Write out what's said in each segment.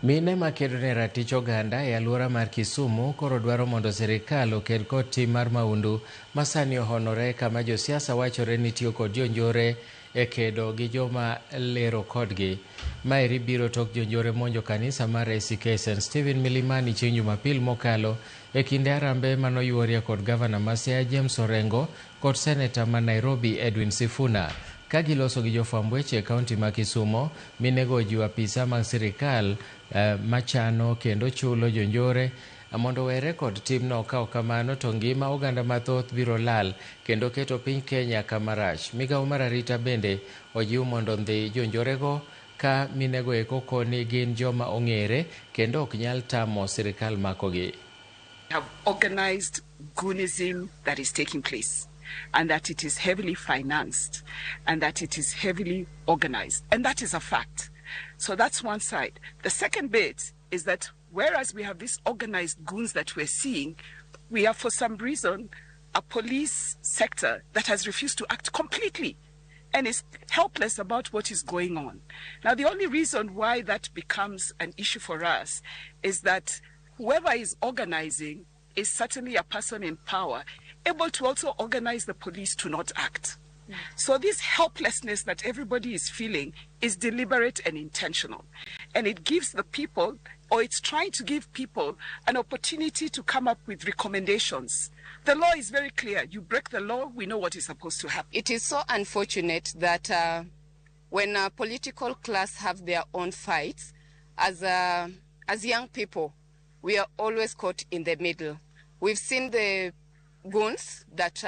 Mine makedo ne ratich oganda e alwora mar Kisumu koro dwaro mondo sirikal okel kod tim mar maundu masani ohonore, kama josiasa wachore ni tiyo kod jonjore e kedo gi joma lero kodgi. Maeri biro tok jonjore monjo kanisa mar ACK St. Stephen Milimani chieng' Jumapil mokalo e kinde arambe manoyuorie kod gavana ma Siaya James Orengo kod seneta ma Nairobi Edwin Sifuna. Ka giloso gi jofwamb weche e kaunti ma Kisumo, minego ojiwo apisa mag sirikal machano kendo chulo jonjore mondo were kod timno. Ka kamano to ngima oganda mathoth biro lal kendo keto piny Kenya kama rach. Migawo mar arita bende ojiw mondo ndhi jonjorego ka minego eko koni gin joma ong'ere kendo ok nyal tamo sirikal makogi. Have organized goonism that is taking place, and that it is heavily financed, and that it is heavily organized. And that is a fact. So that's one side. The second bit is that whereas we have these organized goons that we're seeing, we have for some reason a police sector that has refused to act completely and is helpless about what is going on. Now, the only reason why that becomes an issue for us is that whoever is organizing is certainly a person in power, able to also organize the police to not act. So this helplessness that everybody is feeling is deliberate and intentional. And it gives the people, or it's trying to give people, an opportunity to come up with recommendations. The law is very clear. You break the law, we know what is supposed to happen. It is so unfortunate that when a political class have their own fights, as young people, we are always caught in the middle. We've seen the goons that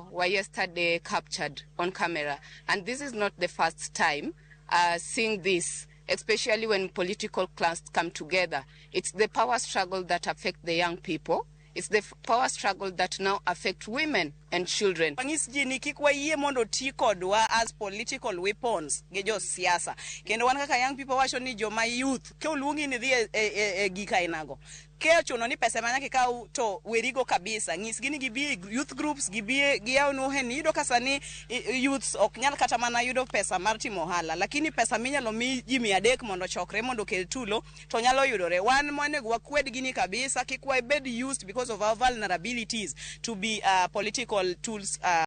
were yesterday captured on camera, and this is not the first time seeing this, especially when political clans come together. It's the power struggle that affect the young people. It's the power struggle that now affect women and children. Mondo ti kodwa as political weapons ge jo siasa. Kendo wan kaka young people wacho ni joma youth ke oluongi ni dhi e gika inago. Ke ochuno ni pesa manya ke kaw to werigo kabisa. Ng'is gini gibi youth groups gibi giyaw no hen yudo kasa ni youths ok nyal kata mana yudo pesa mar timo ohala, lakini pesa minyalo mi ji 300 mondo chokre mondo kel tulo to nyalo yudore. Wan monego wakwed gini kabisa, kik wabed used because of our vulnerabilities to be political tools